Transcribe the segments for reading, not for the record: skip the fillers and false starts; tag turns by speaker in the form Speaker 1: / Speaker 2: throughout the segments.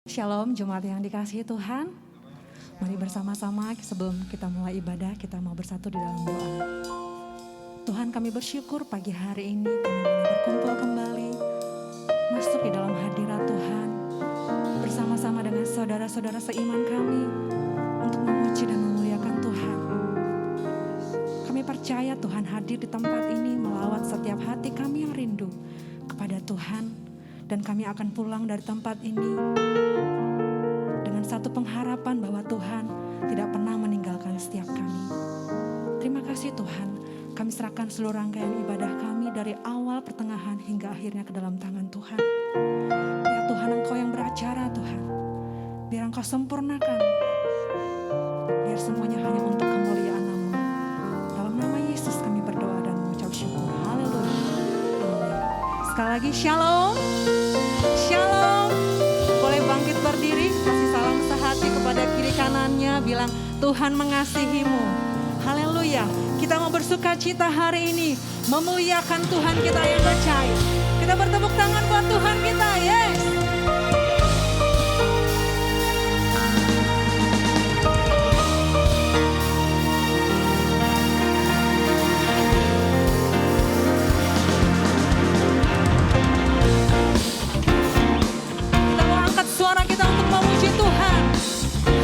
Speaker 1: Shalom jemaat yang dikasihi Tuhan. Mari bersama-sama sebelum kita mulai ibadah, kita mau bersatu di dalam doa. Tuhan, kami bersyukur pagi hari ini kami boleh berkumpul kembali, masuk di dalam hadirat Tuhan, bersama-sama dengan saudara-saudara seiman kami untuk memuji dan memuliakan Tuhan. Kami percaya Tuhan hadir di tempat ini melawat setiap hati kami yang rindu kepada Tuhan. Dan kami akan pulang dari tempat ini dengan satu pengharapan bahwa Tuhan tidak pernah meninggalkan setiap kami. Terima kasih Tuhan, kami serahkan seluruh rangkaian ibadah kami dari awal, pertengahan hingga akhirnya ke dalam tangan Tuhan. Ya Tuhan, Engkau yang beracara Tuhan, biar Engkau sempurnakan, biar semuanya hanya untuk kemuliaan nama-Mu. Dalam nama Yesus kami berdoa dan mengucap syukur. Haleluya. Sekali lagi shalom, shalom. Boleh bangkit berdiri, kasih salam sehati kepada kiri kanannya, bilang Tuhan mengasihimu. Haleluya. Kita mau bersuka cita hari ini, memuliakan Tuhan kita yang percaya. Kita bertepuk tangan buat Tuhan kita, yes. Suara kita untuk memuji Tuhan.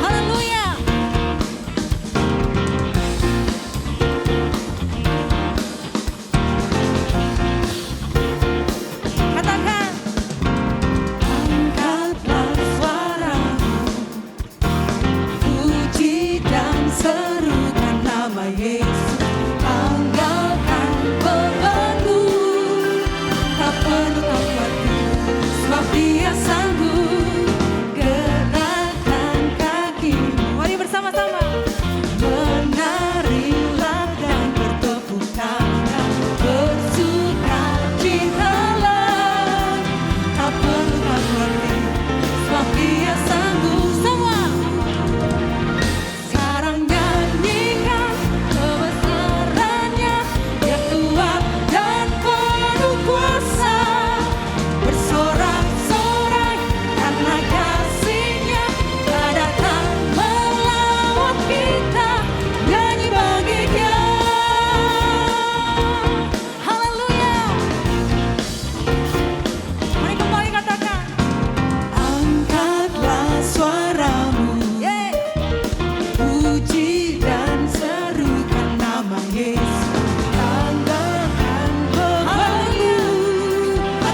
Speaker 1: Haleluya. Katakan. Angkatlah suaramu, puji dan serukan nama Yesus. Anggalkan bebanmu, tak perlu khawatir, sebab Dia sanggup. Sama-sama menarilah dan bertepuk tangan, bersukacitalah, tak perlu khawatir, sebab Dia sanggup. Semua sekarang nyanyikan kebesarannya, Dia kuat dan penuh kuasa, bersorak-sorai karena kasih-Nya tak datang kita nyanyi bagi Dia. Haleluya. Mari kembali katakan. Angkatlah suaramu, puji dan serukan nama Yesus. Tanggalkan bebanmu,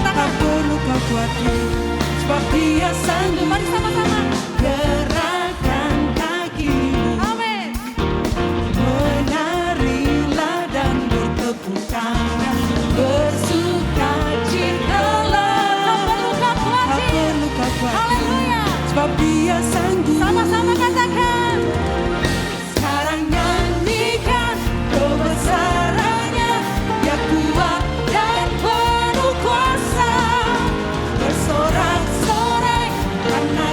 Speaker 1: tak perlu kau khawatir, sebab Dia sanggup. Mari sama-sama gerakkan kakimu, menarilah dan bertepuk tangan, bersukacitalah, tak perlu kau khawatir, haleluya, sebab Dia sanggup. Sama-sama katakan. Sekarang nyanyikan kebesarannya, Dia kuat dan penuh kuasa, bersorak-sorai karena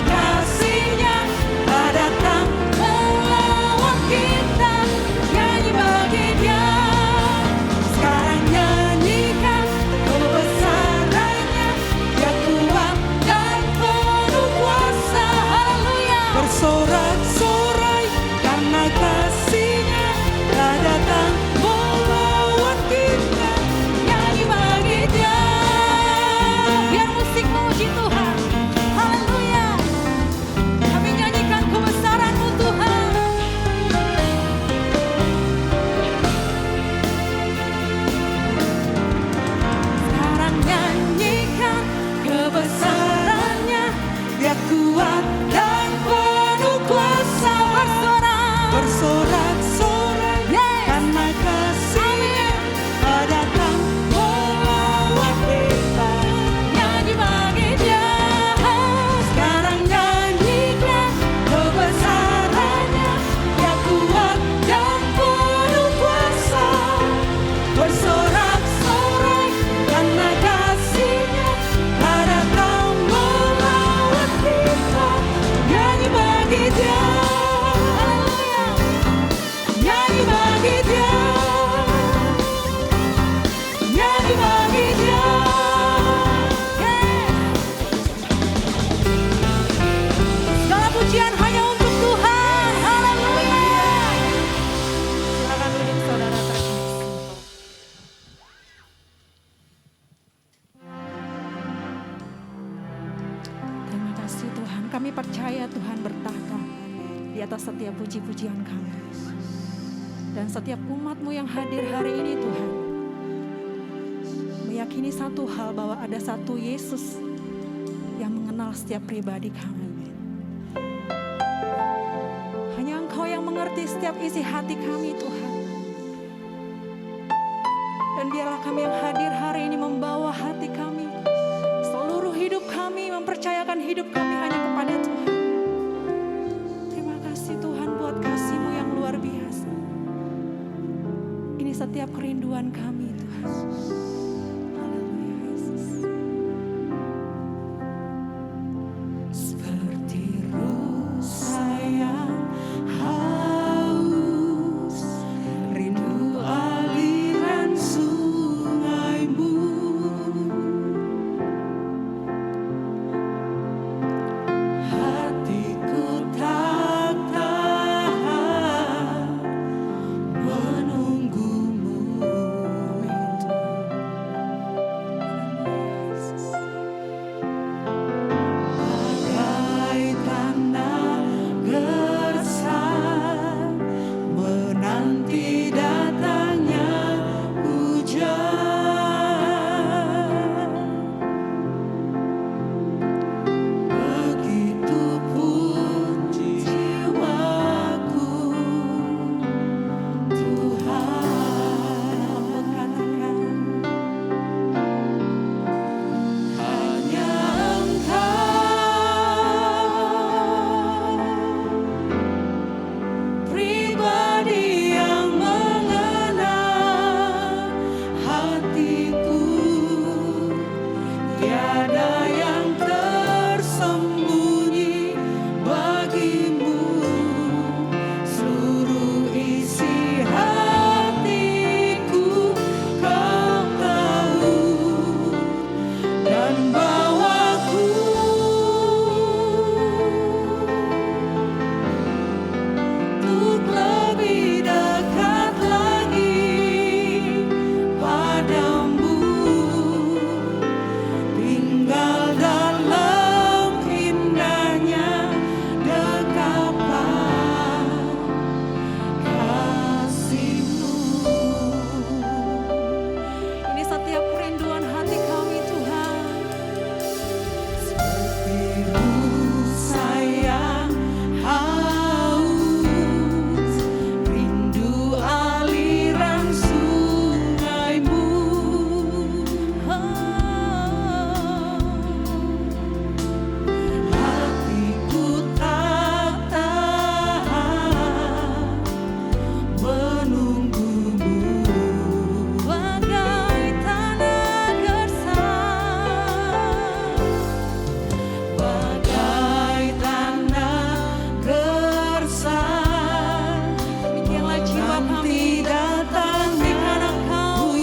Speaker 1: kami percaya Tuhan bertahta di atas setiap puji-pujian kami. Dan setiap umat-Mu yang hadir hari ini Tuhan, meyakini satu hal bahwa ada satu Yesus yang mengenal setiap pribadi kami. Hanya Engkau yang mengerti setiap isi hati kami Tuhan. Dan biarlah kami yang hadir hari ini membawa hati kami, seluruh hidup kami, mempercayakan hidup kami hanya kepada Tuhan. Terima kasih Tuhan buat kasih-Mu yang luar biasa. Ini setiap kerinduan kami Tuhan. Haleluya Yesus. Seperti rusa yang haus, rindu aliran sungai-Mu. Hatiku tak tahan menunggu-Mu. Bagai tanah gersang menanti datangnya hujan, begitupun jiwaku Tuhan. Ampun katakan hanya Engkau, pribadi yang mengenal hatiku. Tiada yang tersembunyi bagi-Mu. Seluruh isi hatiku Kau tahu, dan bawaku untuk lebih dekat lagi padamu, tinggal dalam indahnya dekapan kasih-Mu. Ini setiap kerinduan hati kami Tuhan. Seperti rusa yang haus, rindu aliran sungai-Mu. Hatiku tak tahan menunggu-Mu. Bagai tanah gersang, bagai tanah gersang, demikianlah jiwa kami datang di karena Engkau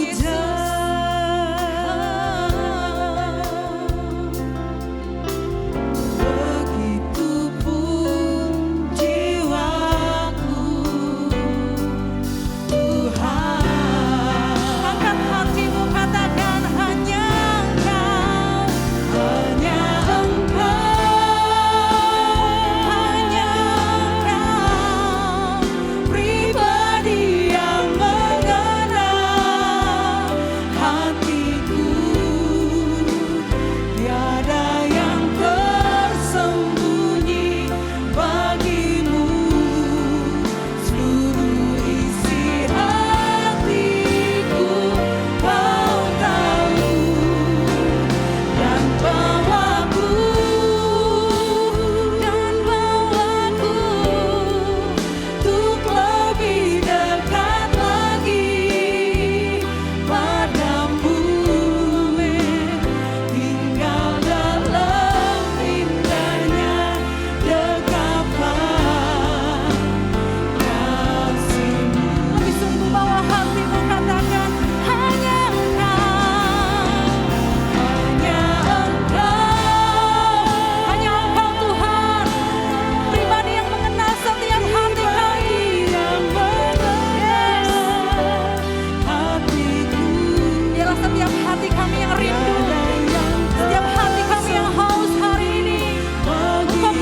Speaker 1: begitupun jiwaku Tuhan. Angkat hatimu, katakan hanya Engkau, hanya Engkau, pribadi yang mengenal hatiku. Tiada yang tersembunyi bagi-Mu. Seluruh isi hatiku Kau tahu, dan bawaku untuk lebih dekat lagi padamu, tinggal dalam indahnya dekapan kasih-Mu. Lebih sungguh bawa hatimu, katakan hanya Engkau Tuhan, pribadi yang mengenal setiap hati kami. Biarlah setiap hati kami yang rindu, setiap hati kami yang haus hari ini, Engkau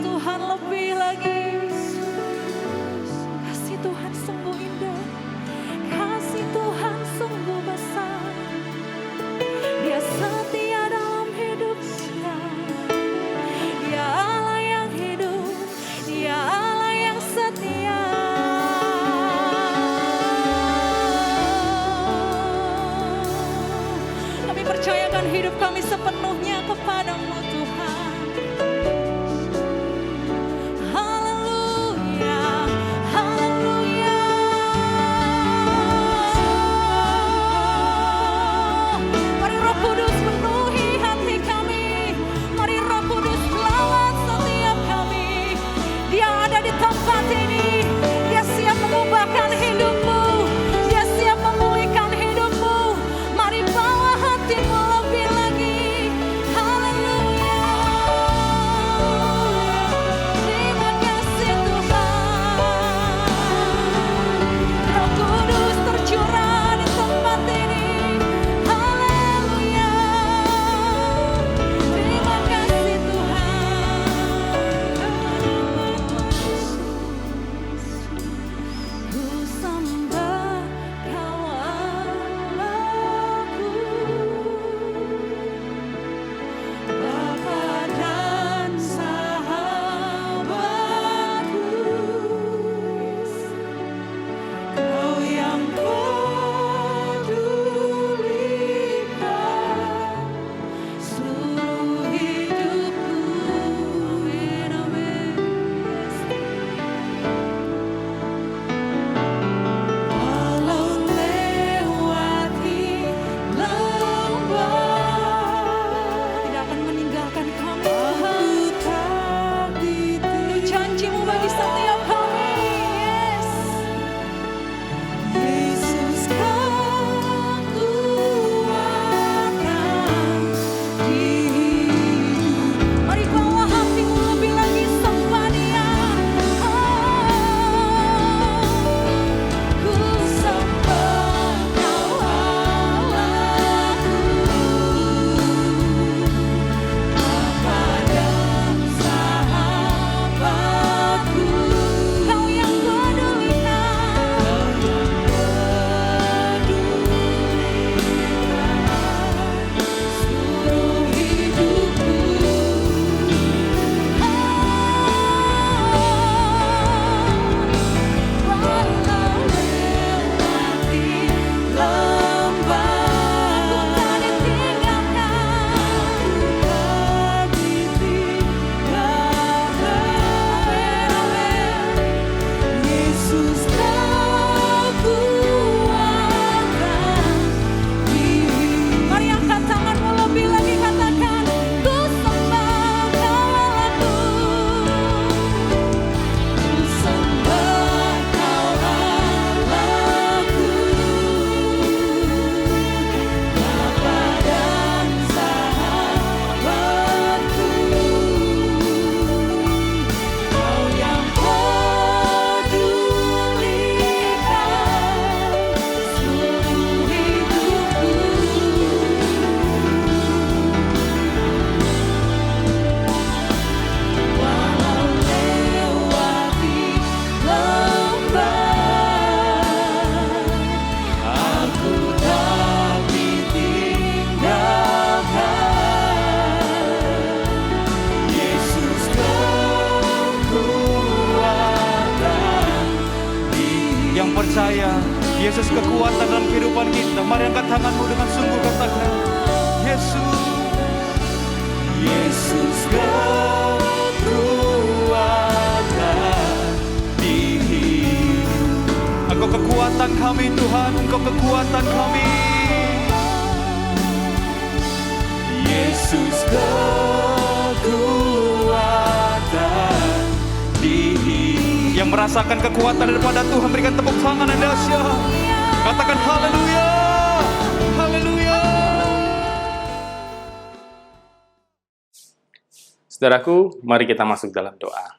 Speaker 1: Tuhan lebih lagi. Kasih Tuhan sungguh indah. Kasih Tuhan sungguh besar. Dia setia dalam hidup kita. Dia Allah yang hidup. Dia Allah yang setia. Kami percayakan hidup kami sepenuhnya kepadamu Tuhan. Haleluya, haleluya. Mari Roh Kudus penuhi hati kami. Mari Roh Kudus lawat setiap kami. Dia ada di tempat ini. Dia siap mengubahkan hidupmu. Dia siap memulihkan hidupmu. Mari bawa hatimu lebih lagi. Haleluya. Terima kasih Tuhan. Roh Kudus tercurah di tempat ini. Haleluya. Terima kasih Tuhan. Ku sembah Kau Allahku, Bapa dan sahabatku. Kau yang pedulikan seluruh hidupku. Amin. Walau lewati lembah, tidak akan meninggalkan kami Tuhan. Itu janji-Mu bagi setiap kami. Yes. Yesus kekuatan di hidup. Mari bawa hatimu lebih lagi sembah Dia. Ku sembah Kau Allahku, Bapa dan sahabatku. Kau yang pedulikan seluruh hidupku. Walau lewati lembah, aku tak ditinggalkan. Yesus kekuatan di hidup. Mari angkat tanganmu lebih lagi, katakan, ku sembah Kau Allahku. Ku sembah Kau Allahku, Bapa dan sahabatku. Kau yang pedulikan seluruh hidupku. Walau lewati lembah, aku tak ditinggalkan. Yesus kekuatan di
Speaker 2: Yang percaya Yesus kekuatan dalam kehidupan kita, mari angkat tanganmu dengan sungguh katakan, Yesus.
Speaker 3: Yesus kekuatan di hidup.
Speaker 2: Engkau kekuatan kami Tuhan, Engkau kekuatan kami.
Speaker 3: Yesus kekuatan di hidup.
Speaker 2: Yang merasakan kekuatan daripada Tuhan, berikan tepuk tangan yang dahsyat. Katakan haleluya, haleluya.
Speaker 4: Saudaraku, mari kita masuk dalam doa.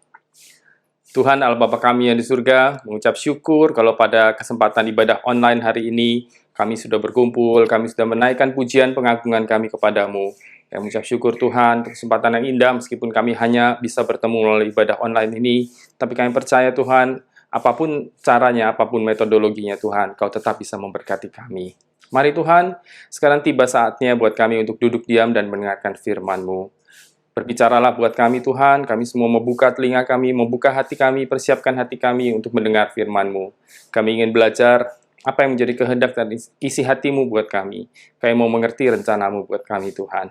Speaker 4: Tuhan Allah Bapa kami yang di surga, mengucap syukur kalau pada kesempatan ibadah online hari ini, kami sudah berkumpul, kami sudah menaikkan pujian pengagungan kami kepadamu. Kami mengucap syukur Tuhan untuk kesempatan yang indah meskipun kami hanya bisa bertemu melalui ibadah online ini. Tapi kami percaya Tuhan, apapun caranya, apapun metodologinya Tuhan, Kau tetap bisa memberkati kami. Mari Tuhan, sekarang tiba saatnya buat kami untuk duduk diam dan mendengarkan firman-Mu. Berbicaralah buat kami Tuhan, kami semua membuka telinga kami, membuka hati kami, persiapkan hati kami untuk mendengar firman-Mu. Kami ingin belajar apa yang menjadi kehendak dan isi hati-Mu buat kami. Kami mau mengerti rencana-Mu buat kami Tuhan.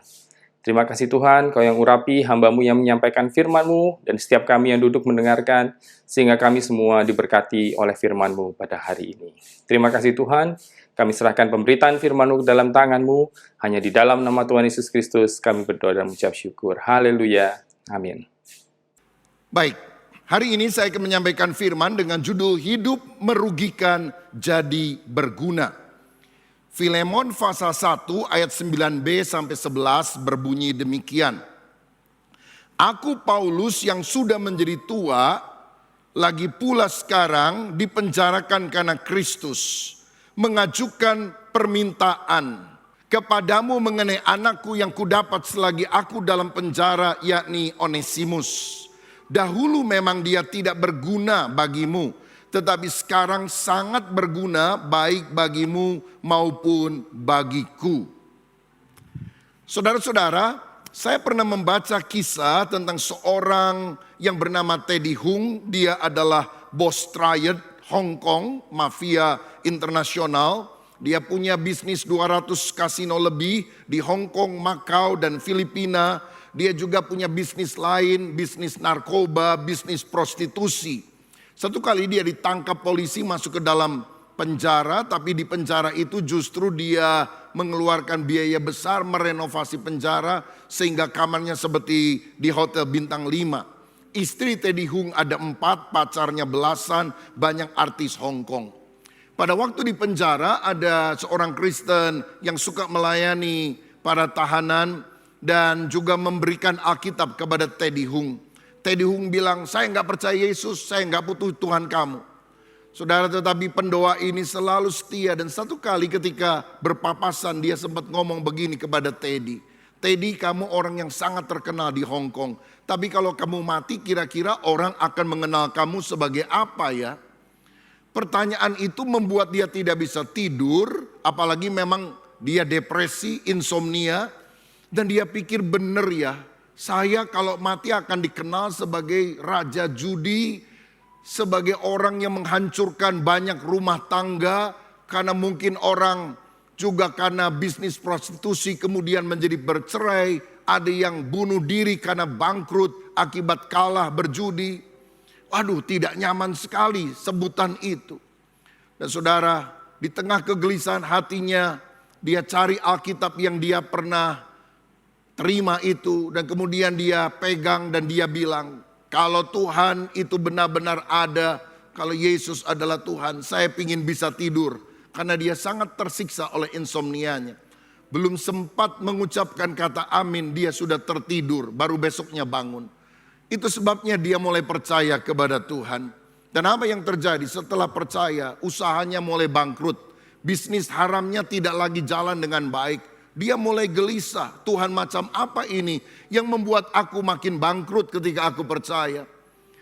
Speaker 4: Terima kasih Tuhan, Kau yang urapi, hamba-Mu yang menyampaikan firman-Mu, dan setiap kami yang duduk mendengarkan, sehingga kami semua diberkati oleh firman-Mu pada hari ini. Terima kasih Tuhan, kami serahkan pemberitaan firman-Mu ke dalam tangan-Mu, hanya di dalam nama Tuhan Yesus Kristus kami berdoa dan mengucap syukur. Haleluya. Amin.
Speaker 5: Baik, hari ini saya akan menyampaikan firman dengan judul Hidup Merugikan Jadi Berguna. Filemon pasal 1 ayat 9b sampai 11 berbunyi demikian. Aku Paulus yang sudah menjadi tua, lagi pula sekarang dipenjarakan karena Kristus, mengajukan permintaan kepadamu mengenai anakku yang kudapat selagi aku dalam penjara, yakni Onesimus. Dahulu memang dia tidak berguna bagimu, tetapi sekarang sangat berguna baik bagimu maupun bagiku. Saudara-saudara, saya pernah membaca kisah tentang seorang yang bernama Teddy Hung. Dia adalah bos triad Hong Kong, mafia internasional. Dia punya bisnis 200 kasino lebih di Hong Kong, Macau, dan Filipina. Dia juga punya bisnis lain, bisnis narkoba, bisnis prostitusi. Satu kali dia ditangkap polisi masuk ke dalam penjara, tapi di penjara itu justru dia mengeluarkan biaya besar merenovasi penjara sehingga kamarnya seperti di hotel bintang 5. Istri Teddy Hung ada 4, pacarnya belasan, banyak artis Hong Kong. Pada waktu di penjara ada seorang Kristen yang suka melayani para tahanan dan juga memberikan Alkitab kepada Teddy Hung. Teddy Hung bilang, saya nggak percaya Yesus, saya nggak butuh Tuhan kamu. Saudara, tetapi pendoa ini selalu setia. Dan satu kali ketika berpapasan dia sempat ngomong begini kepada Teddy. Teddy, kamu orang yang sangat terkenal di Hong Kong. Tapi kalau kamu mati kira-kira orang akan mengenal kamu sebagai apa ya? Pertanyaan itu membuat dia tidak bisa tidur. Apalagi memang dia depresi, insomnia. Dan dia pikir bener ya. Saya kalau mati akan dikenal sebagai raja judi, sebagai orang yang menghancurkan banyak rumah tangga, karena mungkin orang juga karena bisnis prostitusi kemudian menjadi bercerai, ada yang bunuh diri karena bangkrut akibat kalah berjudi. Waduh, tidak nyaman sekali sebutan itu. Dan saudara, di tengah kegelisahan hatinya, dia cari Alkitab yang dia pernah terima itu, dan kemudian dia pegang dan dia bilang, kalau Tuhan itu benar-benar ada, kalau Yesus adalah Tuhan, saya ingin bisa tidur. Karena dia sangat tersiksa oleh insomnianya. Belum sempat mengucapkan kata amin, dia sudah tertidur, baru besoknya bangun. Itu sebabnya dia mulai percaya kepada Tuhan. Dan apa yang terjadi setelah percaya, usahanya mulai bangkrut. Bisnis haramnya tidak lagi jalan dengan baik. Dia mulai gelisah, Tuhan macam apa ini yang membuat aku makin bangkrut ketika aku percaya.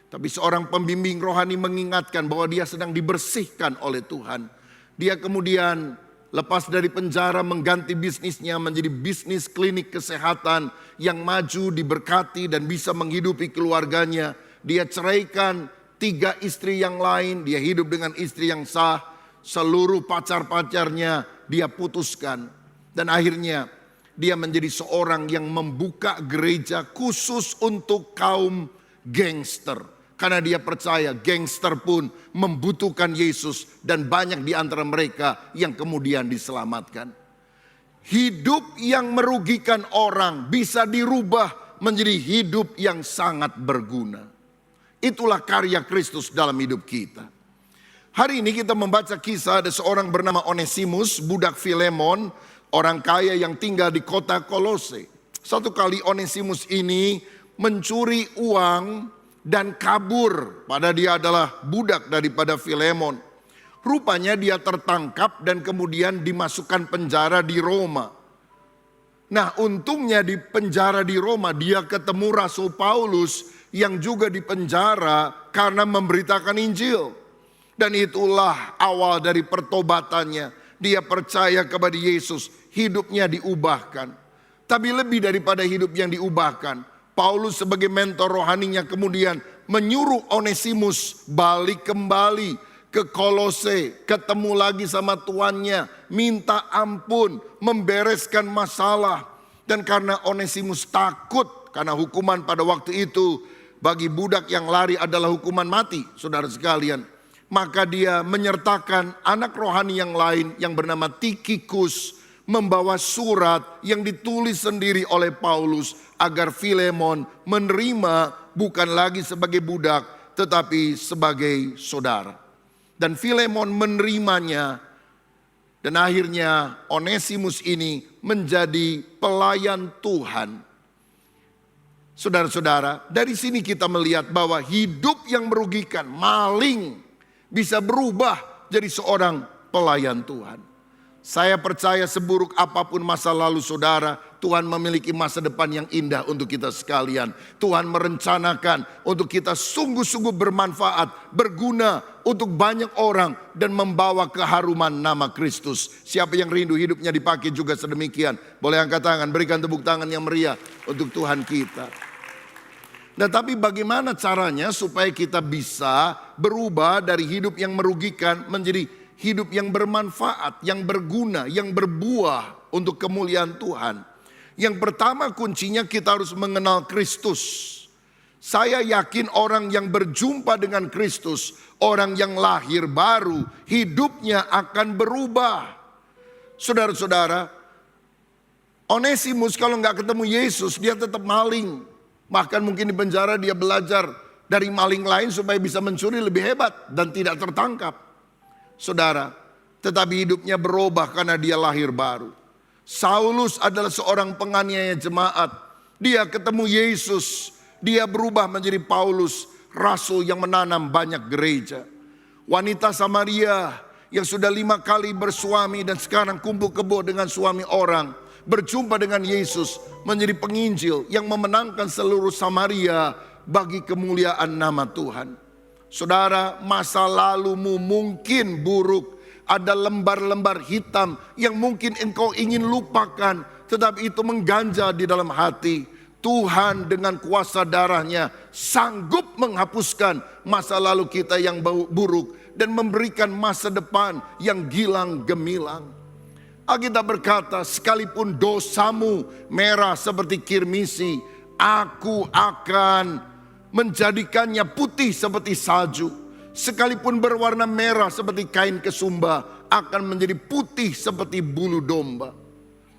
Speaker 5: Tapi seorang pembimbing rohani mengingatkan bahwa dia sedang dibersihkan oleh Tuhan. Dia kemudian lepas dari penjara mengganti bisnisnya menjadi bisnis klinik kesehatan yang maju, diberkati dan bisa menghidupi keluarganya. Dia ceraikan 3 istri yang lain, dia hidup dengan istri yang sah. Seluruh pacar-pacarnya dia putuskan. Dan akhirnya dia menjadi seorang yang membuka gereja khusus untuk kaum gangster. Karena dia percaya gangster pun membutuhkan Yesus. Dan banyak di antara mereka yang kemudian diselamatkan. Hidup yang merugikan orang bisa dirubah menjadi hidup yang sangat berguna. Itulah karya Kristus dalam hidup kita. Hari ini kita membaca kisah ada seorang bernama Onesimus, budak Filemon, orang kaya yang tinggal di kota Kolose. Satu kali Onesimus ini mencuri uang dan kabur. Padahal dia adalah budak daripada Filemon. Rupanya dia tertangkap dan kemudian dimasukkan penjara di Roma. Nah, untungnya di penjara di Roma dia ketemu Rasul Paulus yang juga di penjara karena memberitakan Injil. Dan itulah awal dari pertobatannya. Dia percaya kepada Yesus, hidupnya diubahkan. Tapi lebih daripada hidup yang diubahkan, Paulus sebagai mentor rohaninya kemudian menyuruh Onesimus balik kembali ke Kolose, ketemu lagi sama tuannya, minta ampun, membereskan masalah. Dan karena Onesimus takut, karena hukuman pada waktu itu bagi budak yang lari adalah hukuman mati, saudara sekalian. Maka dia menyertakan anak rohani yang lain yang bernama Tikhikus, membawa surat yang ditulis sendiri oleh Paulus agar Filemon menerima bukan lagi sebagai budak tetapi sebagai saudara. Dan Filemon menerimanya, dan akhirnya Onesimus ini menjadi pelayan Tuhan. Saudara-saudara, dari sini kita melihat bahwa hidup yang merugikan, maling, bisa berubah jadi seorang pelayan Tuhan. Saya percaya seburuk apapun masa lalu saudara, Tuhan memiliki masa depan yang indah untuk kita sekalian. Tuhan merencanakan untuk kita sungguh-sungguh bermanfaat, berguna untuk banyak orang dan membawa keharuman nama Kristus. Siapa yang rindu hidupnya dipakai juga sedemikian. Boleh angkat tangan, berikan tepuk tangan yang meriah untuk Tuhan kita. Nah, tapi bagaimana caranya supaya kita bisa berubah dari hidup yang merugikan menjadi hidup yang bermanfaat, yang berguna, yang berbuah untuk kemuliaan Tuhan. Yang pertama kuncinya kita harus mengenal Kristus. Saya yakin orang yang berjumpa dengan Kristus, orang yang lahir baru, hidupnya akan berubah. Saudara-saudara, Onesimus kalau nggak ketemu Yesus dia tetap maling. Bahkan mungkin di penjara dia belajar dari maling lain supaya bisa mencuri lebih hebat dan tidak tertangkap. Saudara, tetapi hidupnya berubah karena dia lahir baru. Saulus adalah seorang penganiaya jemaat. Dia ketemu Yesus, dia berubah menjadi Paulus, rasul yang menanam banyak gereja. Wanita Samaria yang sudah 5 kali bersuami dan sekarang kumpul kebo dengan suami orang, berjumpa dengan Yesus, menjadi penginjil yang memenangkan seluruh Samaria bagi kemuliaan nama Tuhan. Saudara, masa lalumu mungkin buruk. Ada lembar-lembar hitam yang mungkin engkau ingin lupakan, tetapi itu mengganja di dalam hati. Tuhan dengan kuasa darahnya sanggup menghapuskan masa lalu kita yang buruk dan memberikan masa depan yang gilang gemilang. Alkitab berkata, sekalipun dosamu merah seperti kirmisi, aku akan menjadikannya putih seperti salju. Sekalipun berwarna merah seperti kain kesumba, akan menjadi putih seperti bulu domba.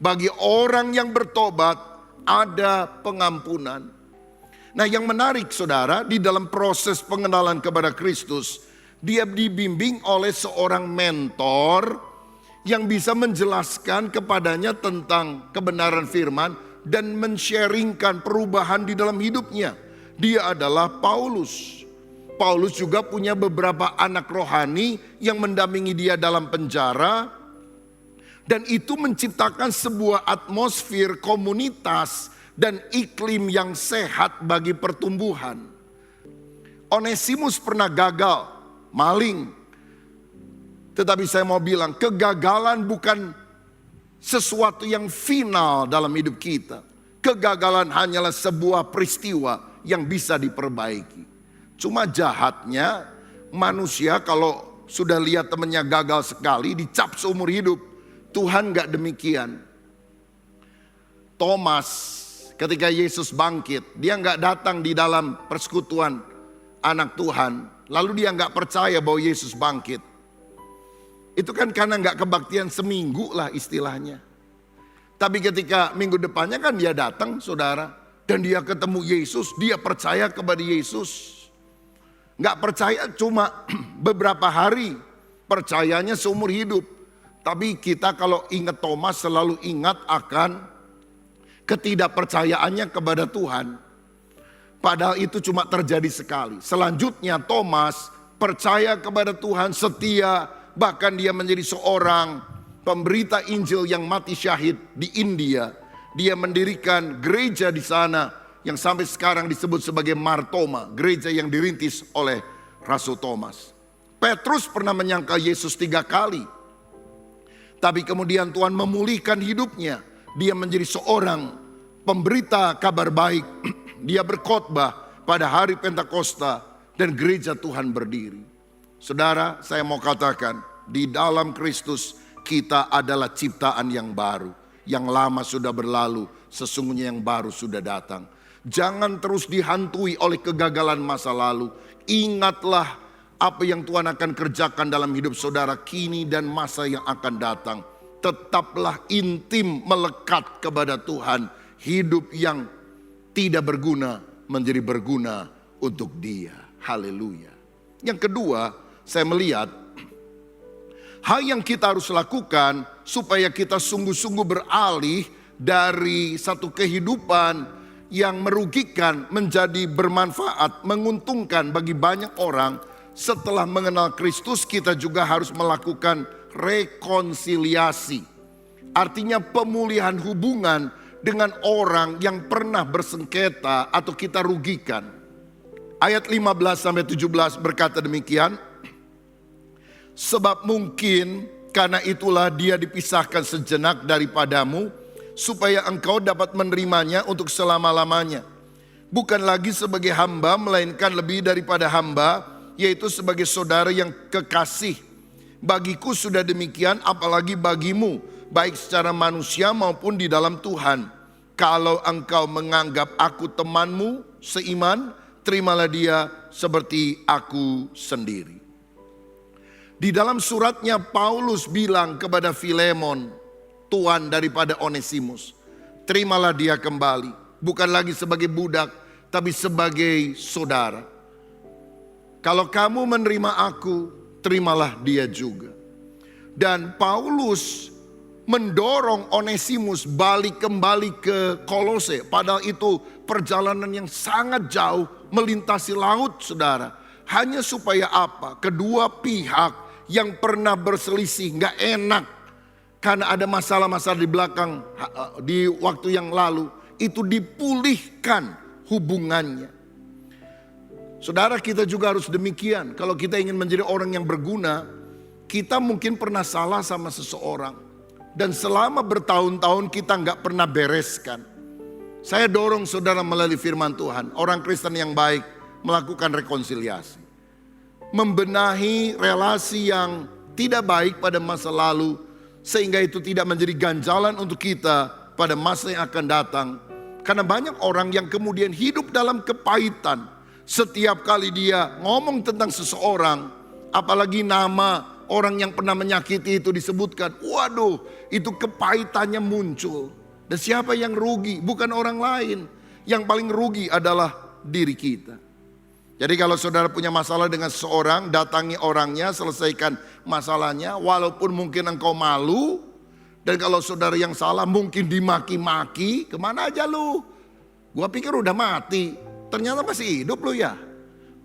Speaker 5: Bagi orang yang bertobat ada pengampunan. Nah, yang menarik saudara, di dalam proses pengenalan kepada Kristus, dia dibimbing oleh seorang mentor yang bisa menjelaskan kepadanya tentang kebenaran firman dan men-sharingkan perubahan di dalam hidupnya. Dia adalah Paulus. Paulus juga punya beberapa anak rohani yang mendampingi dia dalam penjara. Dan itu menciptakan sebuah atmosfer komunitas dan iklim yang sehat bagi pertumbuhan. Onesimus pernah gagal, maling. Tetapi saya mau bilang, kegagalan bukan sesuatu yang final dalam hidup kita. Kegagalan hanyalah sebuah peristiwa yang bisa diperbaiki. Cuma jahatnya manusia kalau sudah lihat temannya gagal sekali dicap seumur hidup. Tuhan gak demikian. Thomas ketika Yesus bangkit, dia gak datang di dalam persekutuan anak Tuhan. Lalu dia gak percaya bahwa Yesus bangkit. Itu kan karena gak kebaktian seminggu lah istilahnya. Tapi ketika minggu depannya kan dia datang saudara. Dan dia ketemu Yesus, dia percaya kepada Yesus. Gak percaya cuma beberapa hari, percayanya seumur hidup. Tapi kita kalau ingat Thomas selalu ingat akan ketidakpercayaannya kepada Tuhan. Padahal itu cuma terjadi sekali. Selanjutnya Thomas percaya kepada Tuhan, setia. Bahkan dia menjadi seorang pemberita Injil yang mati syahid di India. Dia mendirikan gereja di sana yang sampai sekarang disebut sebagai Mar Thoma, gereja yang dirintis oleh Rasul Thomas. Petrus pernah menyangkal Yesus 3 kali. Tapi kemudian Tuhan memulihkan hidupnya. Dia menjadi seorang pemberita kabar baik. Dia berkhotbah pada hari Pentakosta dan gereja Tuhan berdiri. Saudara, saya mau katakan, di dalam Kristus kita adalah ciptaan yang baru. Yang lama sudah berlalu, sesungguhnya yang baru sudah datang. Jangan terus dihantui oleh kegagalan masa lalu. Ingatlah apa yang Tuhan akan kerjakan dalam hidup saudara kini dan masa yang akan datang. Tetaplah intim melekat kepada Tuhan. Hidup yang tidak berguna menjadi berguna untuk Dia. Haleluya. Yang kedua, saya melihat hal yang kita harus lakukan supaya kita sungguh-sungguh beralih dari satu kehidupan yang merugikan menjadi bermanfaat, menguntungkan bagi banyak orang. Setelah mengenal Kristus, kita juga harus melakukan rekonsiliasi. Artinya pemulihan hubungan dengan orang yang pernah bersengketa atau kita rugikan. Ayat 15-17 berkata demikian. Sebab mungkin karena itulah dia dipisahkan sejenak daripadamu, supaya engkau dapat menerimanya untuk selama-lamanya. Bukan lagi sebagai hamba, melainkan lebih daripada hamba, yaitu sebagai saudara yang kekasih. Bagiku sudah demikian, apalagi bagimu, baik secara manusia maupun di dalam Tuhan. Kalau engkau menganggap aku temanmu seiman, terimalah dia seperti aku sendiri. Di dalam suratnya Paulus bilang kepada Filemon, tuan daripada Onesimus, terimalah dia kembali, bukan lagi sebagai budak, tapi sebagai saudara. Kalau kamu menerima aku, terimalah dia juga. Dan Paulus mendorong Onesimus balik kembali ke Kolose, padahal itu perjalanan yang sangat jauh, melintasi laut, saudara. Hanya supaya apa? Kedua pihak yang pernah berselisih, gak enak karena ada masalah-masalah di belakang, di waktu yang lalu, itu dipulihkan hubungannya. Saudara, kita juga harus demikian. Kalau kita ingin menjadi orang yang berguna, kita mungkin pernah salah sama seseorang. Dan selama bertahun-tahun kita gak pernah bereskan. Saya dorong saudara melalui firman Tuhan, orang Kristen yang baik melakukan rekonsiliasi. Membenahi relasi yang tidak baik pada masa lalu, sehingga itu tidak menjadi ganjalan untuk kita pada masa yang akan datang. Karena banyak orang yang kemudian hidup dalam kepahitan. Setiap kali dia ngomong tentang seseorang, apalagi nama orang yang pernah menyakiti itu disebutkan, waduh, itu kepahitannya muncul. Dan siapa yang rugi? Bukan orang lain. Yang paling rugi adalah diri kita. Jadi kalau saudara punya masalah dengan seseorang, datangi orangnya, selesaikan masalahnya. Walaupun mungkin engkau malu. Dan kalau saudara yang salah mungkin dimaki-maki. Kemana aja lu? Gua pikir udah mati. Ternyata masih hidup lu ya.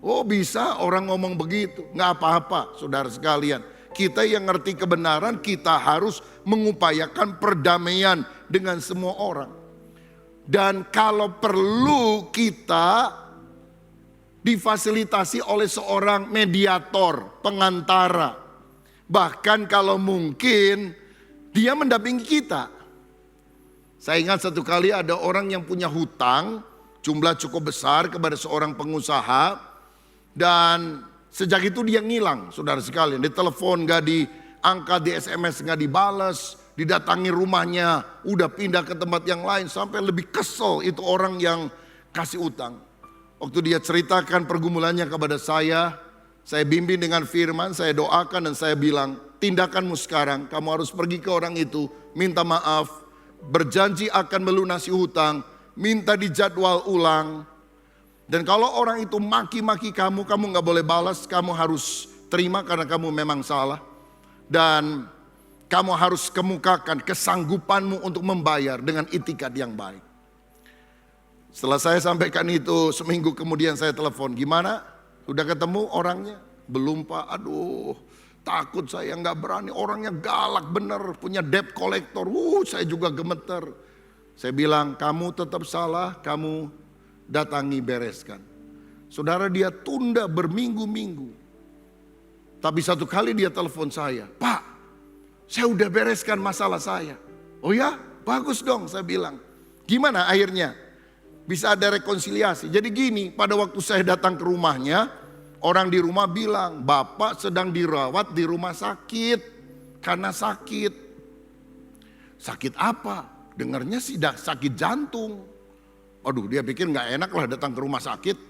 Speaker 5: Oh bisa orang ngomong begitu. Gak apa-apa saudara sekalian. Kita yang ngerti kebenaran, kita harus mengupayakan perdamaian dengan semua orang. Dan kalau perlu kita difasilitasi oleh seorang mediator, pengantara. Bahkan kalau mungkin dia mendampingi kita. Saya ingat satu kali ada orang yang punya hutang, jumlah cukup besar kepada seorang pengusaha. Dan sejak itu dia ngilang, saudara sekalian. Ditelepon gak diangkat, di SMS gak dibalas, didatangi rumahnya, udah pindah ke tempat yang lain. Sampai lebih kesel itu orang yang kasih utang. Waktu dia ceritakan pergumulannya kepada saya bimbing dengan firman, saya doakan dan saya bilang, tindakanmu sekarang, kamu harus pergi ke orang itu, minta maaf, berjanji akan melunasi hutang, minta dijadwal ulang. Dan kalau orang itu maki-maki kamu gak boleh balas, kamu harus terima karena kamu memang salah. Dan kamu harus kemukakan kesanggupanmu untuk membayar dengan itikat yang baik. Setelah saya sampaikan itu, seminggu kemudian saya telepon, gimana? Udah ketemu orangnya? Belum Pak, aduh takut saya, gak berani. Orangnya galak bener, punya debt collector, saya juga gemeter. Saya bilang, kamu tetap salah, kamu datangi bereskan. Saudara, dia tunda berminggu-minggu. Tapi satu kali dia telepon saya, Pak, saya udah bereskan masalah saya. Oh ya, bagus dong, saya bilang. Gimana akhirnya? Bisa ada rekonsiliasi. Jadi gini, pada waktu saya datang ke rumahnya, orang di rumah bilang, Bapak sedang dirawat di rumah sakit. Karena sakit. Sakit apa? Dengarnya sih sakit jantung. Aduh, dia pikir gak enak lah datang ke rumah sakit.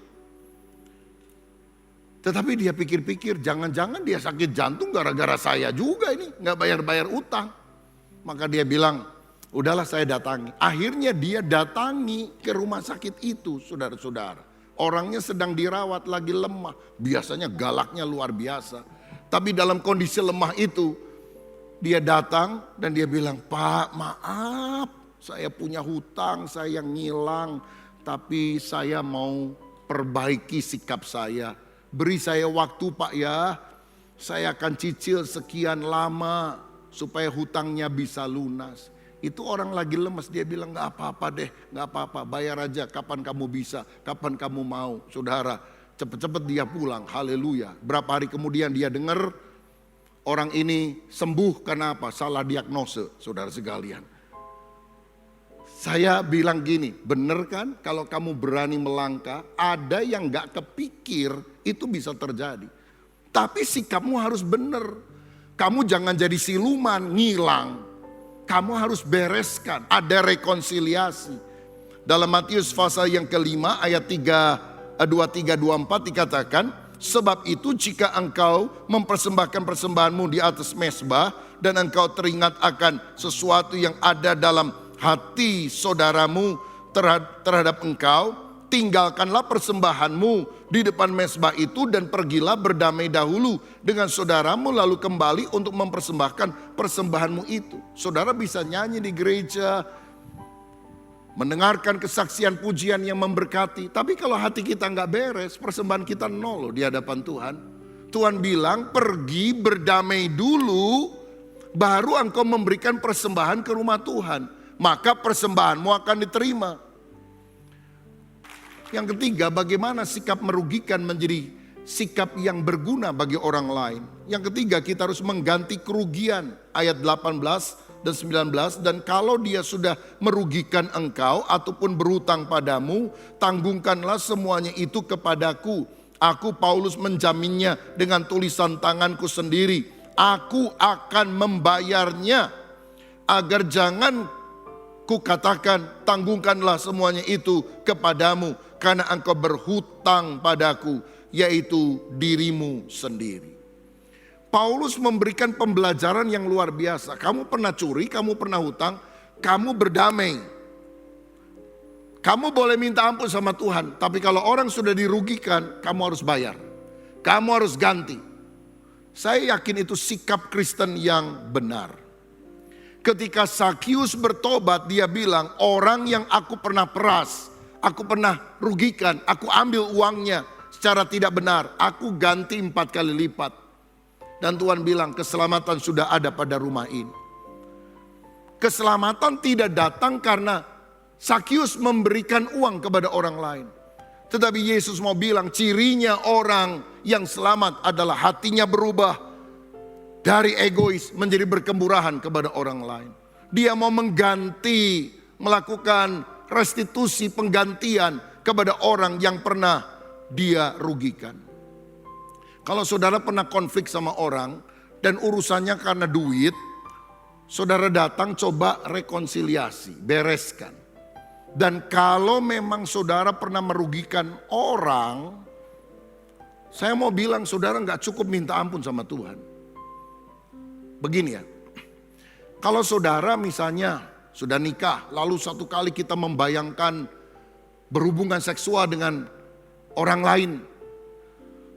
Speaker 5: Tetapi dia pikir-pikir, jangan-jangan dia sakit jantung gara-gara saya juga ini. Gak bayar-bayar utang. Maka dia bilang, udahlah saya datangi. Akhirnya dia datangi ke rumah sakit itu, saudara-saudara. Orangnya sedang dirawat, lagi lemah. Biasanya galaknya luar biasa. Tapi dalam kondisi lemah itu, dia datang dan dia bilang, Pak, maaf, saya punya hutang, saya ngilang. Tapi saya mau perbaiki sikap saya. Beri saya waktu, Pak ya. Saya akan cicil sekian lama supaya hutangnya bisa lunas. Itu orang lagi lemes, dia bilang gak apa-apa deh, gak apa-apa, bayar aja kapan kamu bisa, kapan kamu mau. Saudara, cepet-cepet dia pulang, haleluya. Berapa hari kemudian dia dengar orang ini sembuh karena apa? Salah diagnose, saudara sekalian. Saya bilang gini, bener kan kalau kamu berani melangkah, ada yang gak kepikir itu bisa terjadi. Tapi sikapmu harus bener. Kamu jangan jadi siluman, ngilang. Kamu harus bereskan, ada rekonsiliasi. Dalam Matius pasal yang kelima ayat 23-24 dikatakan, sebab itu jika engkau mempersembahkan persembahanmu di atas mezbah dan engkau teringat akan sesuatu yang ada dalam hati saudaramu terhadap engkau, tinggalkanlah persembahanmu di depan mezbah itu dan pergilah berdamai dahulu dengan saudaramu lalu kembali untuk mempersembahkan persembahanmu itu. Saudara bisa nyanyi di gereja, mendengarkan kesaksian pujian yang memberkati, tapi kalau hati kita nggak beres, persembahan kita nol loh di hadapan Tuhan. Tuhan bilang pergi berdamai dulu, baru engkau memberikan persembahan ke rumah Tuhan. Maka persembahanmu akan diterima. Yang ketiga, bagaimana sikap merugikan menjadi sikap yang berguna bagi orang lain. Yang ketiga, kita harus mengganti kerugian. Ayat 18 dan 19, dan kalau dia sudah merugikan engkau ataupun berhutang padamu, tanggungkanlah semuanya itu kepadaku. Aku Paulus menjaminnya dengan tulisan tanganku sendiri. Aku akan membayarnya, agar jangan kukatakan tanggungkanlah semuanya itu kepadamu, karena engkau berhutang padaku, yaitu dirimu sendiri. Paulus memberikan pembelajaran yang luar biasa. Kamu pernah curi, kamu pernah hutang, kamu berdamai. Kamu boleh minta ampun sama Tuhan, tapi kalau orang sudah dirugikan, kamu harus bayar. Kamu harus ganti. Saya yakin itu sikap Kristen yang benar. Ketika Sakius bertobat, dia bilang, orang yang aku pernah peras, aku pernah rugikan, aku ambil uangnya secara tidak benar, aku ganti 4 kali lipat. Dan Tuhan bilang, keselamatan sudah ada pada rumah ini. Keselamatan tidak datang karena Sakius memberikan uang kepada orang lain. Tetapi Yesus mau bilang, cirinya orang yang selamat adalah hatinya berubah dari egois menjadi berkemurahan kepada orang lain. Dia mau mengganti, melakukan restitusi, penggantian kepada orang yang pernah dia rugikan. Kalau saudara pernah konflik sama orang dan urusannya karena duit, saudara datang coba rekonsiliasi, bereskan. Dan kalau memang saudara pernah merugikan orang, saya mau bilang saudara gak cukup minta ampun sama Tuhan. Begini ya, kalau saudara misalnya sudah nikah, lalu satu kali kita membayangkan berhubungan seksual dengan orang lain,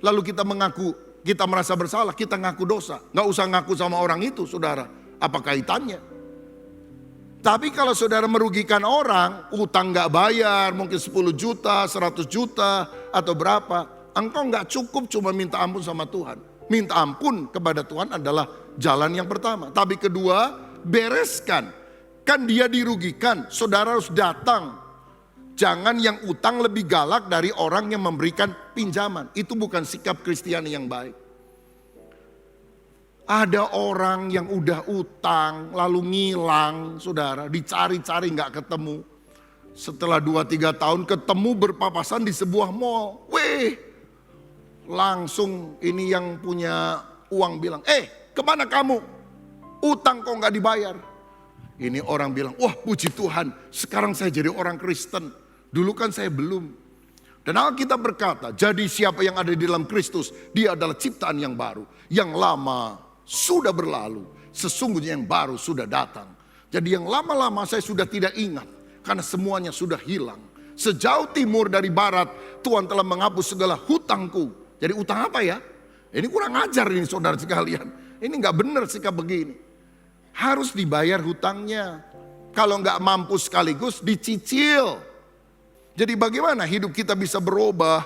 Speaker 5: lalu kita mengaku, kita merasa bersalah, kita ngaku dosa. Gak usah ngaku sama orang itu, saudara. Apa kaitannya? Tapi kalau saudara merugikan orang, utang gak bayar, mungkin 10 juta, 100 juta, atau berapa, engkau gak cukup cuma minta ampun sama Tuhan. Minta ampun kepada Tuhan adalah jalan yang pertama. Tapi kedua, bereskan Kan dia dirugikan, saudara harus datang. Jangan yang utang lebih galak dari orang yang memberikan pinjaman. Itu bukan sikap Kristiani yang baik. Ada orang yang udah utang lalu ngilang, saudara, dicari-cari gak ketemu. Setelah 2-3 tahun ketemu berpapasan di sebuah mall. Langsung ini yang punya uang bilang, kemana kamu? Utang kok gak dibayar? Ini orang bilang, wah puji Tuhan, sekarang saya jadi orang Kristen. Dulu kan saya belum. Dan Alkitab berkata, jadi siapa yang ada di dalam Kristus, dia adalah ciptaan yang baru. Yang lama sudah berlalu, sesungguhnya yang baru sudah datang. Jadi yang lama-lama saya sudah tidak ingat, karena semuanya sudah hilang. Sejauh timur dari barat, Tuhan telah menghapus segala hutangku. Jadi utang apa ya? Ini kurang ajar ini saudara sekalian. Ini gak benar sikap begini. Harus dibayar hutangnya. Kalau gak mampu sekaligus dicicil. Jadi bagaimana hidup kita bisa berubah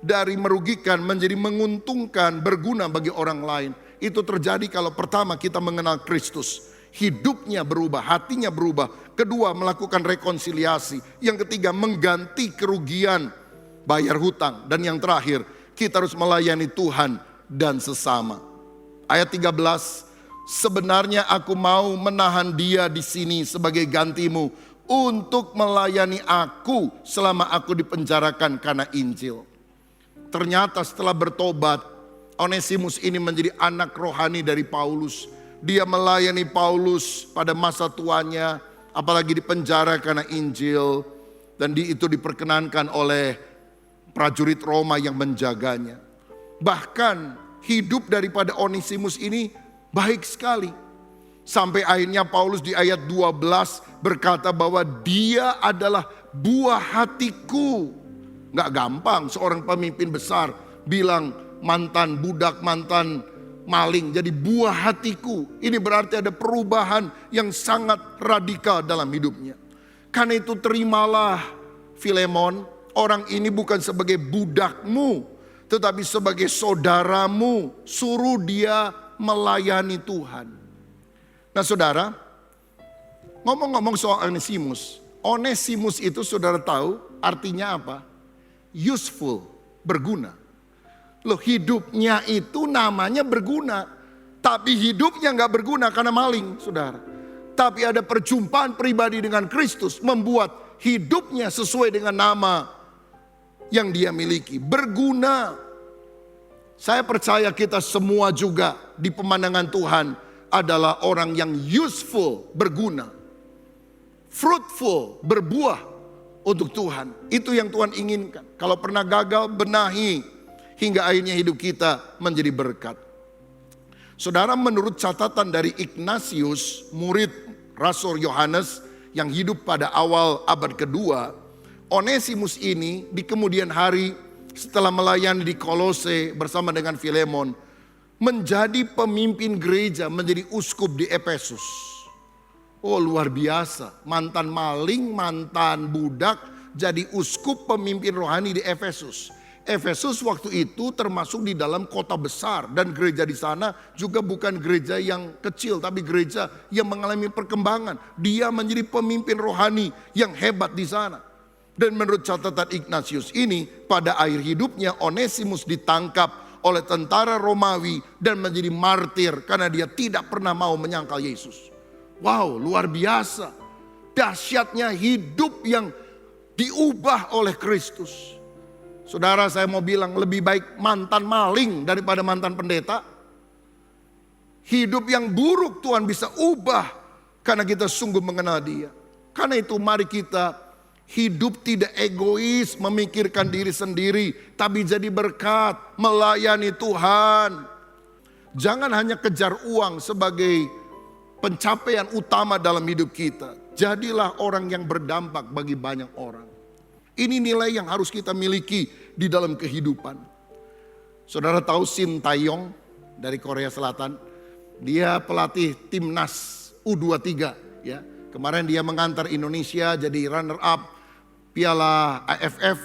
Speaker 5: dari merugikan menjadi menguntungkan, berguna bagi orang lain. Itu terjadi kalau pertama kita mengenal Kristus. Hidupnya berubah, hatinya berubah. Kedua, melakukan rekonsiliasi. Yang ketiga, mengganti kerugian, bayar hutang. Dan yang terakhir, kita harus melayani Tuhan dan sesama. Ayat 13, sebenarnya aku mau menahan dia di sini sebagai gantimu untuk melayani aku selama aku dipenjarakan karena Injil. Ternyata setelah bertobat, Onesimus ini menjadi anak rohani dari Paulus. Dia melayani Paulus pada masa tuanya, apalagi dipenjara karena Injil. Dan itu diperkenankan oleh prajurit Roma yang menjaganya. Bahkan hidup daripada Onesimus ini baik sekali. Sampai akhirnya Paulus di ayat 12 berkata bahwa dia adalah buah hatiku. Gak gampang seorang pemimpin besar bilang mantan budak, mantan maling jadi buah hatiku. Ini berarti ada perubahan yang sangat radikal dalam hidupnya. Karena itu terimalah Filemon, orang ini bukan sebagai budakmu, tetapi sebagai saudaramu. Suruh dia melayani Tuhan. Nah saudara, ngomong-ngomong soal Onesimus. Onesimus itu saudara tahu artinya apa? Useful, berguna. Loh hidupnya itu namanya berguna. Tapi hidupnya gak berguna karena maling saudara. Tapi ada perjumpaan pribadi dengan Kristus membuat hidupnya sesuai dengan nama yang dia miliki. Berguna. Saya percaya kita semua juga di pemandangan Tuhan adalah orang yang useful, berguna. Fruitful, berbuah untuk Tuhan. Itu yang Tuhan inginkan. Kalau pernah gagal, benahi hingga akhirnya hidup kita menjadi berkat. Saudara, menurut catatan dari Ignatius, murid Rasul Yohanes yang hidup pada awal abad kedua, Onesimus ini di kemudian hari setelah melayani di Kolose bersama dengan Filemon, menjadi pemimpin gereja, menjadi uskup di Efesus. Oh luar biasa, mantan maling, mantan budak, jadi uskup pemimpin rohani di Efesus. Efesus waktu itu termasuk di dalam kota besar, dan gereja di sana juga bukan gereja yang kecil, tapi gereja yang mengalami perkembangan. Dia menjadi pemimpin rohani yang hebat di sana. Dan menurut catatan Ignatius ini, pada akhir hidupnya Onesimus ditangkap oleh tentara Romawi dan menjadi martir karena dia tidak pernah mau menyangkal Yesus. Wow, luar biasa. Dahsyatnya hidup yang diubah oleh Kristus. Saudara, saya mau bilang lebih baik mantan maling daripada mantan pendeta. Hidup yang buruk Tuhan bisa ubah karena kita sungguh mengenal Dia. Karena itu mari kita hidup tidak egois, memikirkan diri sendiri, tapi jadi berkat, melayani Tuhan. Jangan hanya kejar uang sebagai pencapaian utama dalam hidup kita. Jadilah orang yang berdampak bagi banyak orang. Ini nilai yang harus kita miliki di dalam kehidupan. Saudara tahu Shin Tae-yong dari Korea Selatan? Dia pelatih timnas U23 ya. Kemarin dia mengantar Indonesia jadi runner up Piala AFF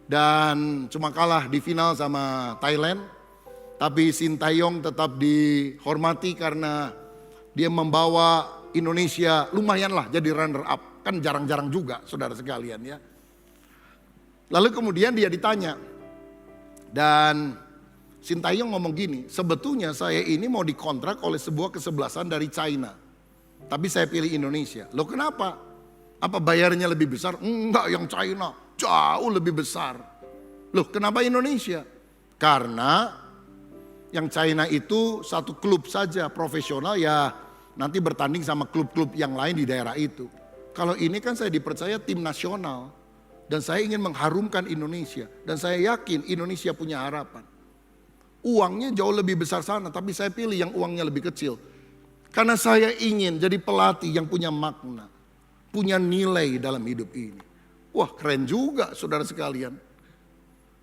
Speaker 5: dan cuma kalah di final sama Thailand. Tapi Shin Tae-yong tetap dihormati karena dia membawa Indonesia lumayanlah jadi runner up. Kan jarang-jarang juga saudara sekalian ya. Lalu kemudian dia ditanya. Dan Sintayong ngomong gini, sebetulnya saya ini mau dikontrak oleh sebuah kesebelasan dari China. Tapi saya pilih Indonesia. Loh kenapa? Apa bayarnya lebih besar? Enggak, yang China jauh lebih besar. Loh kenapa Indonesia? Karena yang China itu satu klub saja profesional ya nanti bertanding sama klub-klub yang lain di daerah itu. Kalau ini kan saya dipercaya tim nasional. Dan saya ingin mengharumkan Indonesia. Dan saya yakin Indonesia punya harapan. Uangnya jauh lebih besar sana, tapi saya pilih yang uangnya lebih kecil. Karena saya ingin jadi pelatih yang punya makna. Punya nilai dalam hidup ini. Wah keren juga saudara sekalian.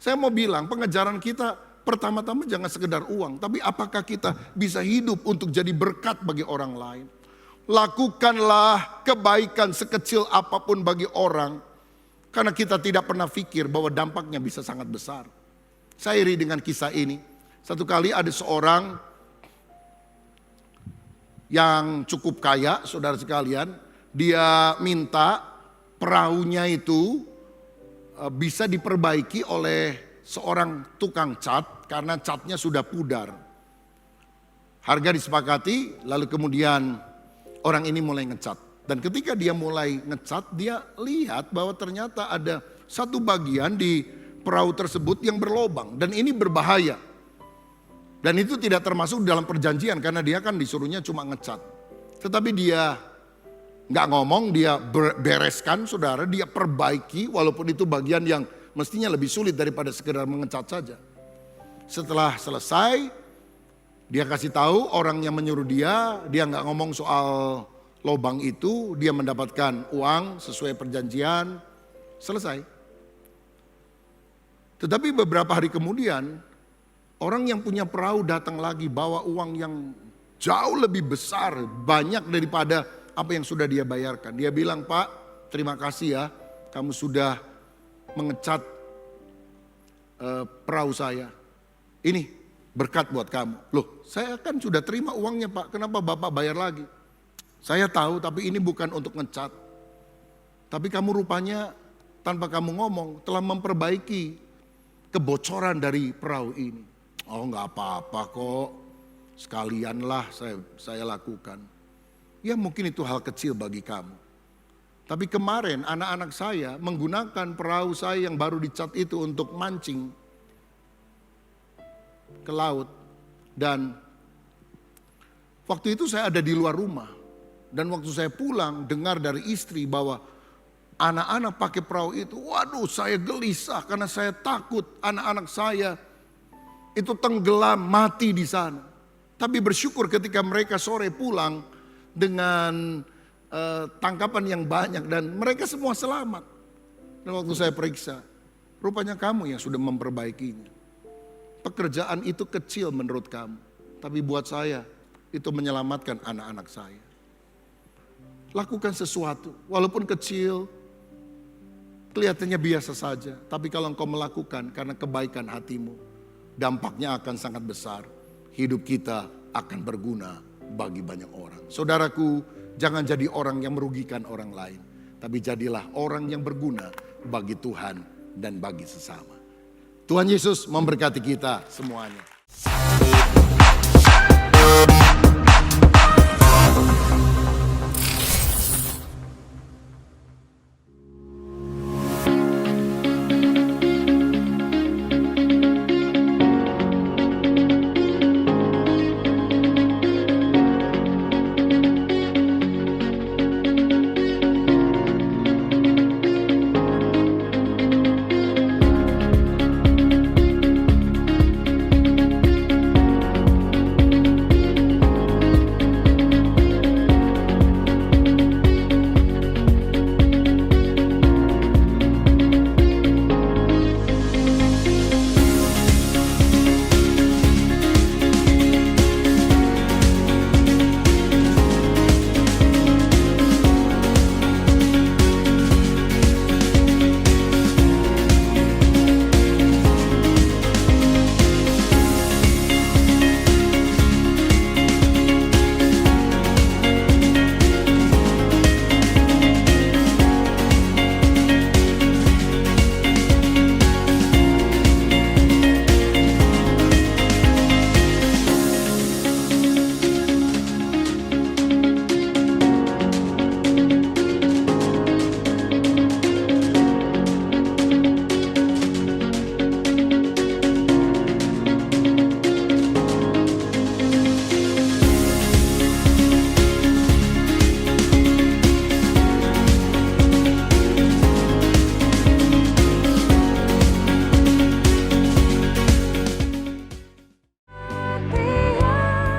Speaker 5: Saya mau bilang pengejaran kita pertama-tama jangan sekedar uang. Tapi apakah kita bisa hidup untuk jadi berkat bagi orang lain. Lakukanlah kebaikan sekecil apapun bagi orang. Karena kita tidak pernah pikir bahwa dampaknya bisa sangat besar. Saya iri dengan kisah ini. Satu kali ada seorang yang cukup kaya, saudara sekalian. Dia minta perahunya itu bisa diperbaiki oleh seorang tukang cat. Karena catnya sudah pudar. Harga disepakati, lalu kemudian orang ini mulai ngecat. Dan ketika dia mulai ngecat, dia lihat bahwa ternyata ada satu bagian di perahu tersebut yang berlobang. Dan ini berbahaya. Dan itu tidak termasuk dalam perjanjian karena dia kan disuruhnya cuma ngecat. Tetapi dia nggak ngomong, dia bereskan saudara, dia perbaiki walaupun itu bagian yang mestinya lebih sulit daripada sekedar mengecat saja. Setelah selesai, dia kasih tahu orang yang menyuruh dia nggak ngomong soal lobang itu, dia mendapatkan uang sesuai perjanjian, selesai. Tetapi beberapa hari kemudian, orang yang punya perahu datang lagi bawa uang yang jauh lebih besar, banyak daripada apa yang sudah dia bayarkan. Dia bilang, Pak, terima kasih ya, kamu sudah mengecat perahu saya. Ini berkat buat kamu. Loh, saya kan sudah terima uangnya Pak, kenapa Bapak bayar lagi? Saya tahu tapi ini bukan untuk ngecat. Tapi kamu rupanya tanpa kamu ngomong telah memperbaiki kebocoran dari perahu ini. Oh nggak apa-apa kok, sekalianlah saya lakukan. Ya mungkin itu hal kecil bagi kamu. Tapi kemarin anak-anak saya menggunakan perahu saya yang baru dicat itu untuk mancing ke laut. Dan waktu itu saya ada di luar rumah. Dan waktu saya pulang dengar dari istri bahwa anak-anak pakai perahu itu. Waduh saya gelisah karena saya takut anak-anak saya itu tenggelam mati di sana. Tapi bersyukur ketika mereka sore pulang dengan tangkapan yang banyak dan mereka semua selamat. Dan waktu saya periksa, rupanya kamu yang sudah memperbaikinya. Pekerjaan itu kecil menurut kamu, tapi buat saya itu menyelamatkan anak-anak saya. Lakukan sesuatu, walaupun kecil, kelihatannya biasa saja. Tapi kalau engkau melakukan karena kebaikan hatimu, dampaknya akan sangat besar. Hidup kita akan berguna bagi banyak orang. Saudaraku, jangan jadi orang yang merugikan orang lain. Tapi jadilah orang yang berguna bagi Tuhan dan bagi sesama. Tuhan Yesus memberkati kita semuanya.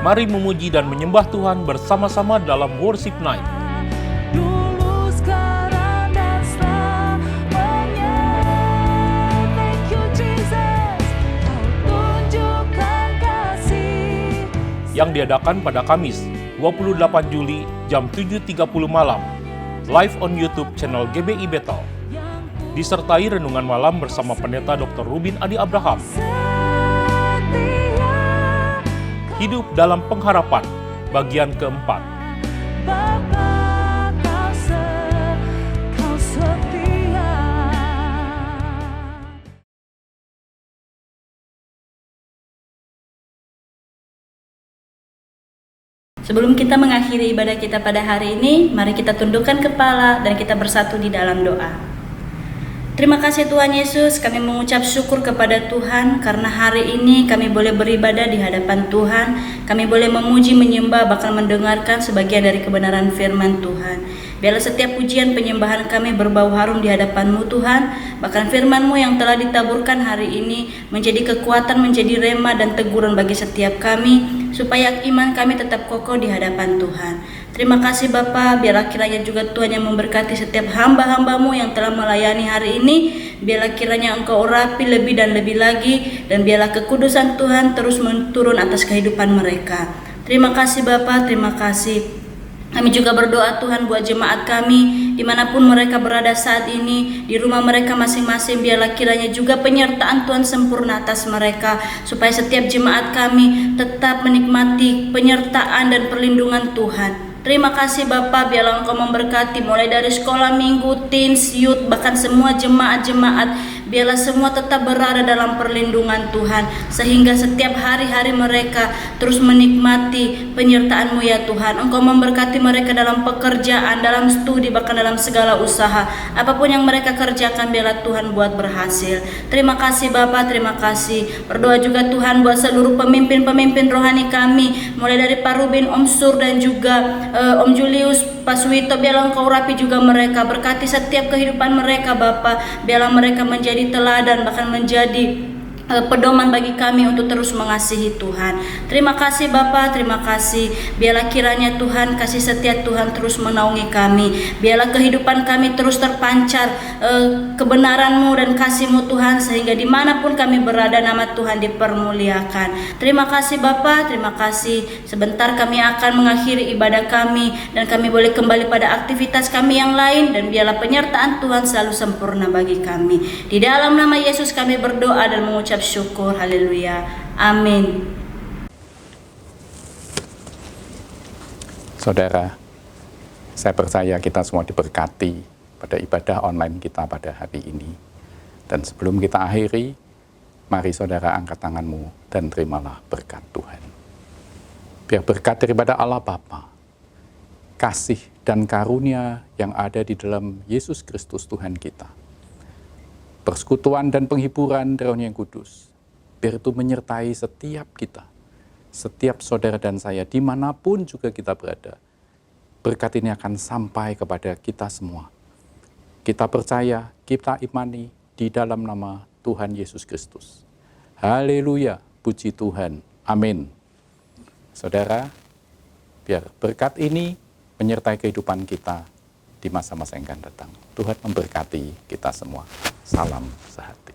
Speaker 6: Mari memuji dan menyembah Tuhan bersama-sama dalam Worship Night.
Speaker 7: Dulu, sekarang, dan selamanya. Thank you, Jesus. Kau tunjukkan kasih.
Speaker 6: Yang diadakan pada Kamis, 28 Juli jam 7.30 malam, live on YouTube channel GBI Bethel. Disertai renungan malam bersama Pendeta Dr. Rubin Adi Abraham. Hidup dalam pengharapan, bagian keempat.
Speaker 7: Bapa, kau setia.
Speaker 8: Sebelum kita mengakhiri ibadah kita pada hari ini, mari kita tundukkan kepala dan kita bersatu di dalam doa. Terima kasih Tuhan Yesus, kami mengucap syukur kepada Tuhan karena hari ini kami boleh beribadah di hadapan Tuhan. Kami boleh memuji, menyembah, bahkan mendengarkan sebagian dari kebenaran firman Tuhan. Biarlah setiap pujian penyembahan kami berbau harum di hadapan-Mu Tuhan. Bahkan firman-Mu yang telah ditaburkan hari ini menjadi kekuatan, menjadi rema dan teguran bagi setiap kami, supaya iman kami tetap kokoh di hadapan Tuhan. Terima kasih Bapa, biarlah kiranya juga Tuhan yang memberkati setiap hamba-hamba-Mu yang telah melayani hari ini. Biarlah kiranya Engkau urapi lebih dan lebih lagi, dan biarlah kekudusan Tuhan terus menurun atas kehidupan mereka. Terima kasih Bapa, terima kasih. Kami juga berdoa Tuhan buat jemaat kami, dimanapun mereka berada saat ini, di rumah mereka masing-masing, biarlah kiranya juga penyertaan Tuhan sempurna atas mereka, supaya setiap jemaat kami tetap menikmati penyertaan dan perlindungan Tuhan. Terima kasih Bapa, biarlah Engkau memberkati mulai dari sekolah minggu, teens, youth, bahkan semua jemaat-jemaat. Biarlah semua tetap berada dalam perlindungan Tuhan, sehingga setiap hari-hari mereka terus menikmati penyertaan-Mu ya Tuhan. Engkau memberkati mereka dalam pekerjaan, dalam studi, bahkan dalam segala usaha. Apapun yang mereka kerjakan, biarlah Tuhan buat berhasil. Terima kasih Bapa, terima kasih. Berdoa juga Tuhan buat seluruh pemimpin-pemimpin rohani kami, mulai dari Pak Rubin, Om Sur, dan juga Om Julius, Pak Suwito. Biarlah Engkau urapi juga mereka, berkati setiap kehidupan mereka Bapa. Biarlah mereka menjadi teladan, bahkan menjadi pedoman bagi kami untuk terus mengasihi Tuhan. Terima kasih Bapa, terima kasih. Biarlah kiranya Tuhan, kasih setia Tuhan terus menaungi kami. Biarlah kehidupan kami terus terpancar kebenaran-Mu dan kasih-Mu Tuhan, sehingga dimanapun kami berada nama Tuhan dipermuliakan. Terima kasih Bapa, terima kasih. Sebentar kami akan mengakhiri ibadah kami, dan kami boleh kembali pada aktivitas kami yang lain, dan biarlah penyertaan Tuhan selalu sempurna bagi kami. Di dalam nama Yesus kami berdoa dan mengucap syukur. Haleluya. Amin.
Speaker 9: Saudara, saya percaya kita semua diberkati pada ibadah online kita pada hari ini. Dan sebelum kita akhiri, mari saudara angkat tanganmu dan terimalah berkat Tuhan. Biar berkat daripada Allah Bapa, kasih dan karunia yang ada di dalam Yesus Kristus Tuhan kita, persekutuan dan penghiburan Roh yang Kudus, biar itu menyertai setiap kita, setiap saudara dan saya, dimanapun juga kita berada. Berkat ini akan sampai kepada kita semua. Kita percaya, kita imani di dalam nama Tuhan Yesus Kristus. Haleluya, puji Tuhan. Amin. Saudara, biar berkat ini menyertai kehidupan kita di masa-masa yang akan datang. Tuhan memberkati kita semua. Salam sehati.